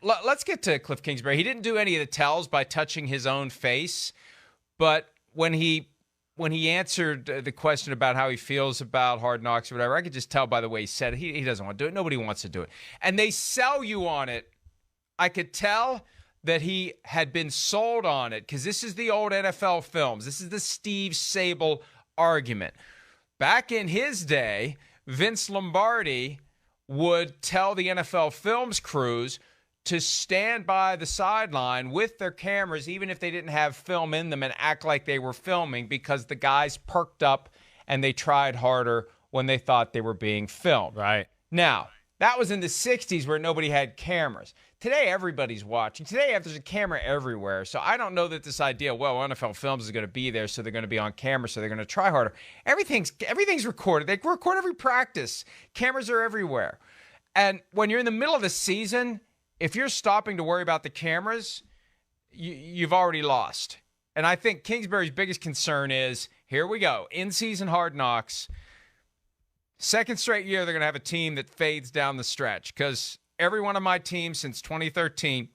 Let's get to Cliff Kingsbury. He didn't do any of the tells by touching his own face, but when he answered the question about how he feels about Hard Knocks or whatever, I could just tell by the way he said it. He doesn't want to do it. Nobody wants to do it. And they sell you on it. I could tell that he had been sold on it because this is the old NFL films. This is the Steve Sable argument. Back in his day, Vince Lombardi would tell the NFL films crews to stand by the sideline with their cameras, even if they didn't have film in them, and act like they were filming because the guys perked up and they tried harder when they thought they were being filmed. Right. Now, that was in the 60s where nobody had cameras. Today, everybody's watching. Today, there's a camera everywhere. So I don't know that this idea, well, NFL Films is going to be there, so they're going to be on camera, so they're going to try harder. Everything's recorded. They record every practice. Cameras are everywhere. And when you're in the middle of the season, if you're stopping to worry about the cameras, you've already lost. And I think Kingsbury's biggest concern is, here we go, in-season Hard Knocks. Second straight year, they're going to have a team that fades down the stretch because every one of my teams since 2013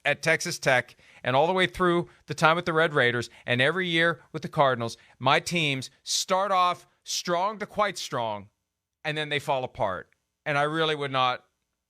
at Texas Tech and all the way through the time with the Red Raiders and every year with the Cardinals, my teams start off strong to quite strong, and then they fall apart. And I really would not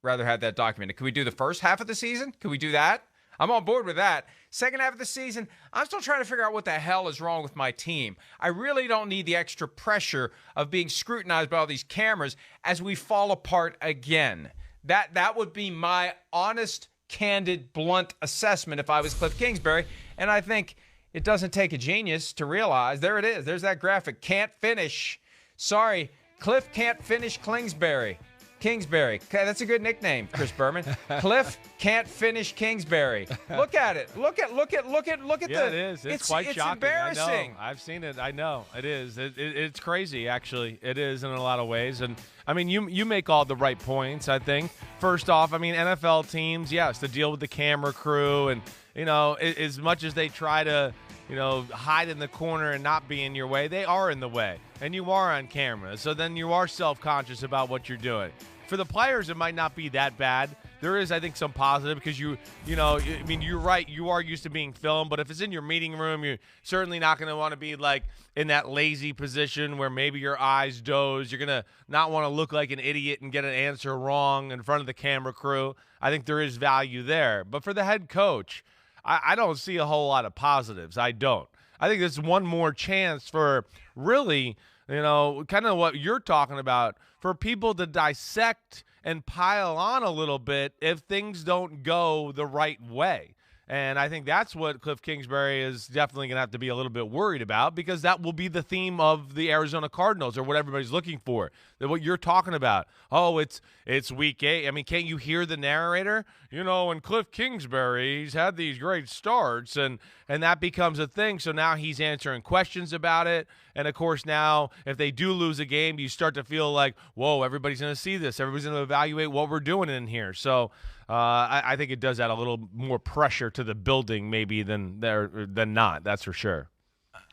rather have that documented. Could we do the first half of the season? Could we do that? I'm on board with that. Second half of the season, I'm still trying to figure out what the hell is wrong with my team. I really don't need the extra pressure of being scrutinized by all these cameras as we fall apart again. That would be my honest, candid, blunt assessment if I was Cliff Kingsbury. And I think it doesn't take a genius to realize, there it is. There's that graphic. Can't finish. Sorry, Cliff can't finish Kingsbury. Okay, that's a good nickname, Chris Berman. Cliff can't finish Kingsbury. Look at it. Look at yeah, it is. It's quite shocking. It's embarrassing. I know. I've seen it. I know. It is. It's crazy, actually. It is in a lot of ways. And, I mean, you make all the right points, I think. First off, I mean, NFL teams, yes, to deal with the camera crew. And, you know, as much as they try to, you know, hide in the corner and not be in your way, they are in the way. And you are on camera. So then you are self-conscious about what you're doing. For the players, it might not be that bad. There is, I think, some positive because you know, I mean, you're right. You are used to being filmed, but if it's in your meeting room, you're certainly not going to want to be like in that lazy position where maybe your eyes doze. You're going to not want to look like an idiot and get an answer wrong in front of the camera crew. I think there is value there. But for the head coach, I don't see a whole lot of positives. I don't. I think there's one more chance for really, you know, kind of what you're talking about, for people to dissect and pile on a little bit if things don't go the right way. And I think that's what Cliff Kingsbury is definitely going to have to be a little bit worried about, because that will be the theme of the Arizona Cardinals, or what everybody's looking for. That what you're talking about. Oh, it's week 8. I mean, can't you hear the narrator? You know, and Cliff Kingsbury, he's had these great starts, and that becomes a thing. So now he's answering questions about it. And, of course, now if they do lose a game, you start to feel like, whoa, everybody's going to see this. Everybody's going to evaluate what we're doing in here. So I think it does add a little more pressure to the building maybe than not. That's for sure.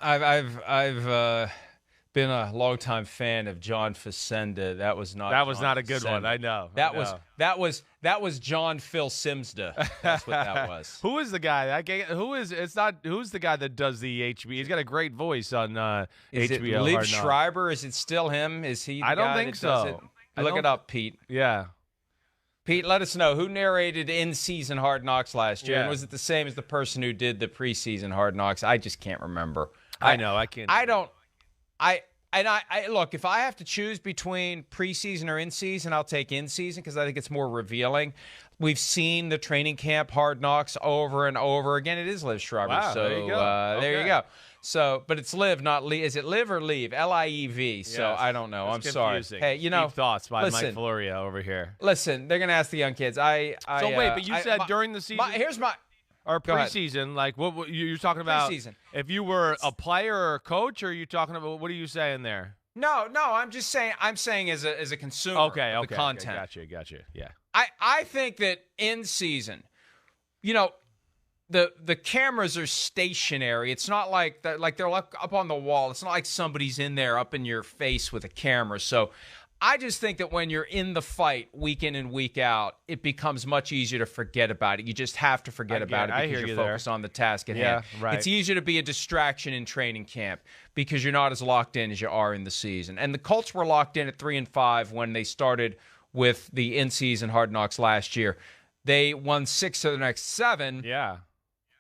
I've been a longtime fan of John Facenda. That was not a good one. I know. That was John Phil Simsda. That's what that was. Who is the guy? Who's the guy that does the HBO? He's got a great voice on HBO. Is it Liev Schreiber? Is it still him? Is he? I don't think so. Look it up, Pete. Yeah. Pete, let us know who narrated in-season Hard Knocks last year, Yeah. and was it the same as the person who did the preseason Hard Knocks? I just can't remember. I know. I can't. I don't. I look, if I have to choose between preseason or in-season, I'll take in-season because I think it's more revealing. We've seen the training camp Hard Knocks over and over again. It is Liev Schreiber. Wow, so there you go. there you go. So, but it's Liv, not Lee. Is it Liv or Leave? Liev. So Yes. I don't know. That's I'm sorry. confusing. Hey, you know, Deep thoughts by listen, Mike Florio over here. Listen, they're gonna ask the young kids. Wait, but you said during the season. Here's my. Or Go ahead. preseason, like what you're talking about? Preseason. If you were a player or a coach, or are you talking about, what are you saying there? No, I'm just saying. I'm saying as a consumer. Okay, of the content. Gotcha. Yeah. I think that in season, you know, the cameras are stationary. It's not like they're up on the wall. It's not like somebody's in there up in your face with a camera. So I just think that when you're in the fight week in and week out, it becomes much easier to forget about it. You just have to forget about it because you're focused on the task at hand. Right. It's easier to be a distraction in training camp because you're not as locked in as you are in the season. And the Colts were locked in at 3-5 when they started with the in-season Hard Knocks last year. They won 6 of the next 7. Yeah.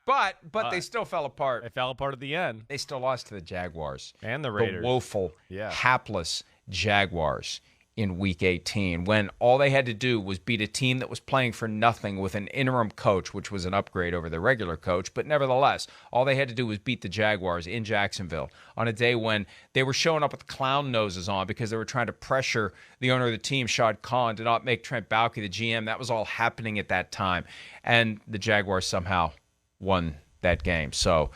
But they still fell apart. They fell apart at the end. They still lost to the Jaguars. And the Raiders. The woeful, hapless Jaguars in Week 18, when all they had to do was beat a team that was playing for nothing with an interim coach, which was an upgrade over the regular coach. But nevertheless, all they had to do was beat the Jaguars in Jacksonville on a day when they were showing up with clown noses on because they were trying to pressure the owner of the team, Shad Khan, to not make Trent Baalke the GM. That was all happening at that time. And the Jaguars somehow won that game. So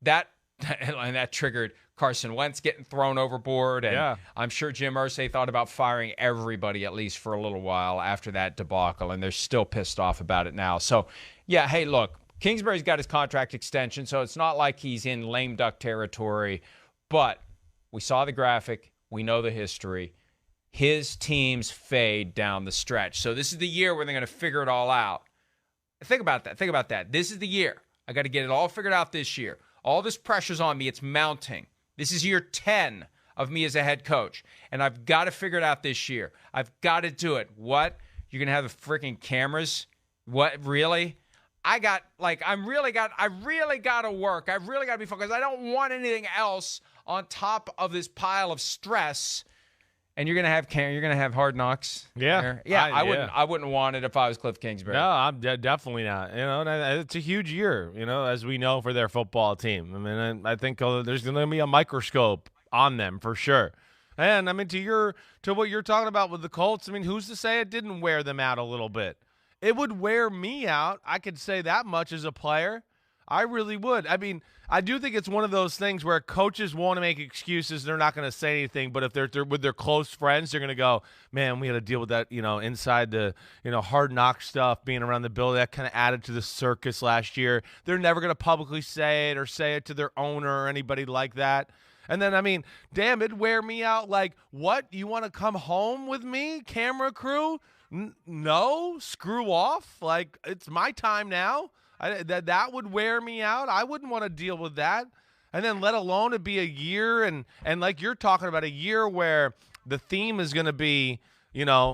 that triggered Carson Wentz getting thrown overboard, and I'm sure Jim Irsay thought about firing everybody at least for a little while after that debacle, and they're still pissed off about it now. So, yeah, hey, look, Kingsbury's got his contract extension, so it's not like he's in lame duck territory, but we saw the graphic. We know the history. His teams fade down the stretch. So this is the year where they're going to figure it all out. Think about that. This is the year. I got to get it all figured out this year. All this pressure's on me. It's mounting. This is year 10 of me as a head coach, and I've got to figure it out this year. I've got to do it. What? You're going to have the freaking cameras? What? Really? I really got to work. I really got to be focused. I don't want anything else on top of this pile of stress. And you're gonna have Hard Knocks. Yeah, I wouldn't want it if I was Cliff Kingsbury. No, I'm definitely not. It's a huge year. As we know for their football team. I mean, I think there's gonna be a microscope on them for sure. And I mean, to what you're talking about with the Colts, I mean, who's to say it didn't wear them out a little bit? It would wear me out. I could say that much as a player. I really would. I mean, I do think it's one of those things where coaches want to make excuses. They're not going to say anything, but if they're with their close friends, they're going to go, man, we had to deal with that, inside the, hard knock stuff, being around the building. That kind of added to the circus last year. They're never going to publicly say it or say it to their owner or anybody like that. And then, I mean, damn, it'd wear me out. Like, what? You want to come home with me, camera crew? No, screw off. Like, it's my time now. That would wear me out. I wouldn't want to deal with that. And then let alone it be a year and like you're talking about a year where the theme is going to be,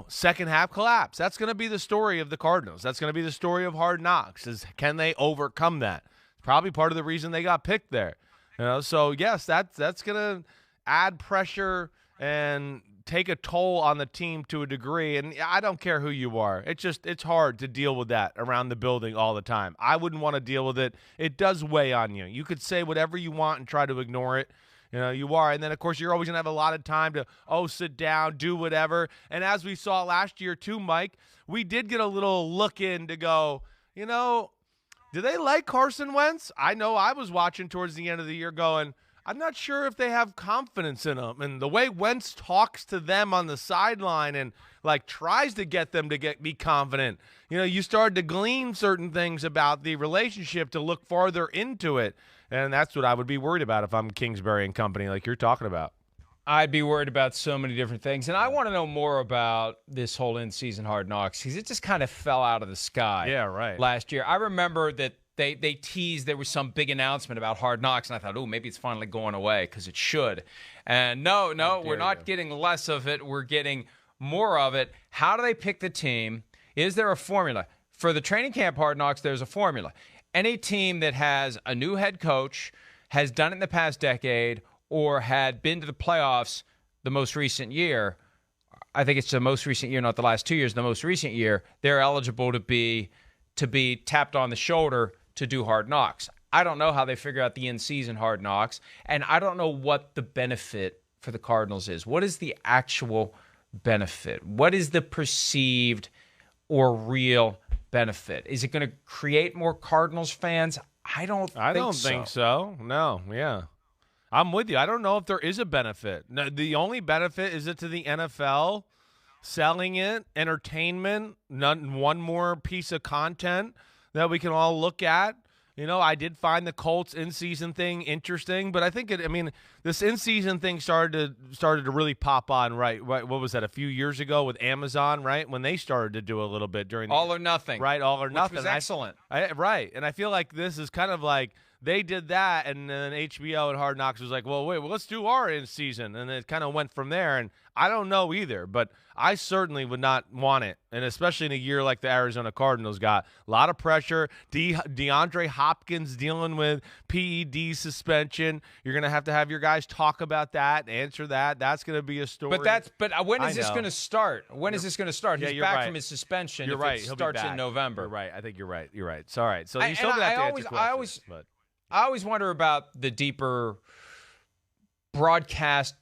second half collapse. That's going to be the story of the Cardinals. That's going to be the story of Hard Knocks is can they overcome that? Probably part of the reason they got picked there. So yes, that's going to add pressure and take a toll on the team to a degree, and I don't care who you are. It's hard to deal with that around the building all the time. I wouldn't want to deal with it. It does weigh on you. You could say whatever you want and try to ignore it. You are, and then, of course, you're always going to have a lot of time to, sit down, do whatever, and as we saw last year too, Mike, we did get a little look in to go, do they like Carson Wentz? I know I was watching towards the end of the year going, I'm not sure if they have confidence in him. And the way Wentz talks to them on the sideline and tries to get them to be confident, you started to glean certain things about the relationship to look farther into it. And that's what I would be worried about if I'm Kingsbury and company like you're talking about. I'd be worried about so many different things. And I want to know more about this whole in-season Hard Knocks because it just kind of fell out of the sky last year. I remember that They teased there was some big announcement about Hard Knocks, and I thought, maybe it's finally going away because it should. And no, we're not getting less of it. We're getting more of it. How do they pick the team? Is there a formula? For the training camp Hard Knocks, there's a formula. Any team that has a new head coach, has done it in the past decade, or had been to the playoffs the most recent year, I think it's the most recent year, not the last 2 years, the most recent year, they're eligible to be tapped on the shoulder to do Hard Knocks. I don't know how they figure out the in-season Hard Knocks, and I don't know what the benefit for the Cardinals is. What is the actual benefit? What is the perceived or real benefit? Is it going to create more Cardinals fans? I don't think so. No, yeah. I'm with you. I don't know if there is a benefit. No, the only benefit is it to the NFL selling it, entertainment, one more piece of content that we can all look at. I did find the Colts in-season thing interesting, but I think this in-season thing started to really pop on, right? What was that, a few years ago with Amazon, right? When they started to do a little bit during All or Nothing. Right, All or Nothing. Which was excellent. Right, and I feel like this is kind of like they did that, and then HBO and Hard Knocks was like, well, let's do our in-season, and it kind of went from there, and I don't know either, but I certainly would not want it, and especially in a year like the Arizona Cardinals got. A lot of pressure. DeAndre Hopkins dealing with PED suspension. You're going to have your guys talk about that, answer that. That's going to be a story. But when is this going to start? Is this going to start? Yeah, He's you're back right. from his suspension. You're right. It starts in November. You're right. I think you're right. You're right. It's all right. So you still have to answer questions. I always wonder about the deeper broadcast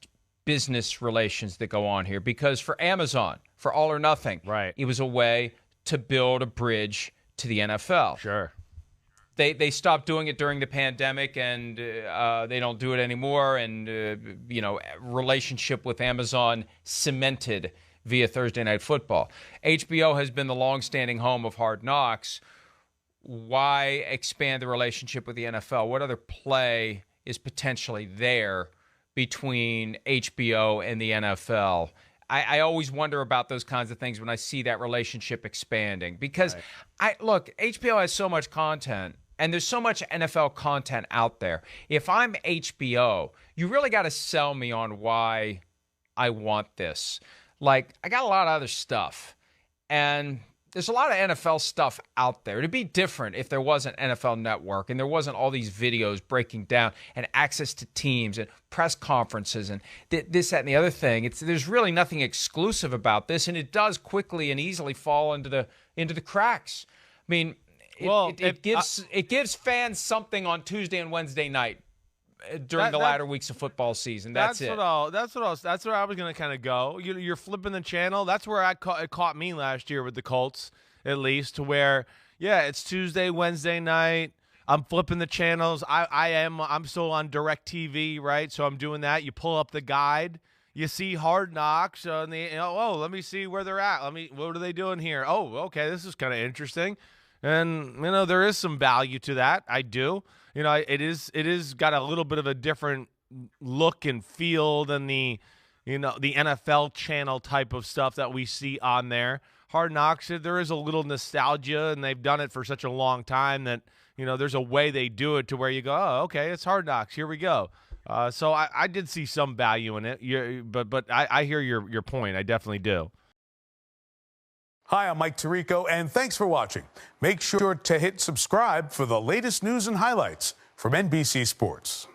business relations that go on here, because for Amazon, for All or Nothing, right, it was a way to build a bridge to the NFL. Sure. They stopped doing it during the pandemic, and they don't do it anymore. And relationship with Amazon cemented via Thursday Night Football. HBO has been the longstanding home of Hard Knocks. Why expand the relationship with the NFL? What other play is potentially there between HBO and the NFL? I always wonder about those kinds of things when I see that relationship expanding, because HBO has so much content, and there's so much NFL content out there. If I'm HBO, you really got to sell me on why I want this. Like, I got a lot of other stuff, and there's a lot of NFL stuff out there. It'd be different if there wasn't NFL Network and there wasn't all these videos breaking down and access to teams and press conferences and this, that, and the other thing. There's really nothing exclusive about this, and it does quickly and easily fall into the cracks. I mean, it gives fans something on Tuesday and Wednesday night during the latter weeks of football season. That's it. That's where I was going to kind of go. You're flipping the channel. That's where it caught me last year with the Colts, at least, to where, it's Tuesday, Wednesday night. I'm flipping the channels. I'm still on DirecTV, right? So I'm doing that. You pull up the guide. You see Hard Knocks, and let me see where they're at. What are they doing here? Oh, okay, this is kind of interesting. And, there is some value to that. I do. It is got a little bit of a different look and feel than the NFL channel type of stuff that we see on there. Hard Knocks, there is a little nostalgia, and they've done it for such a long time that, there's a way they do it to where you go, oh, okay, it's Hard Knocks. Here we go. So I did see some value in it. But I hear your point. I definitely do. Hi, I'm Mike Tirico, and thanks for watching. Make sure to hit subscribe for the latest news and highlights from NBC Sports.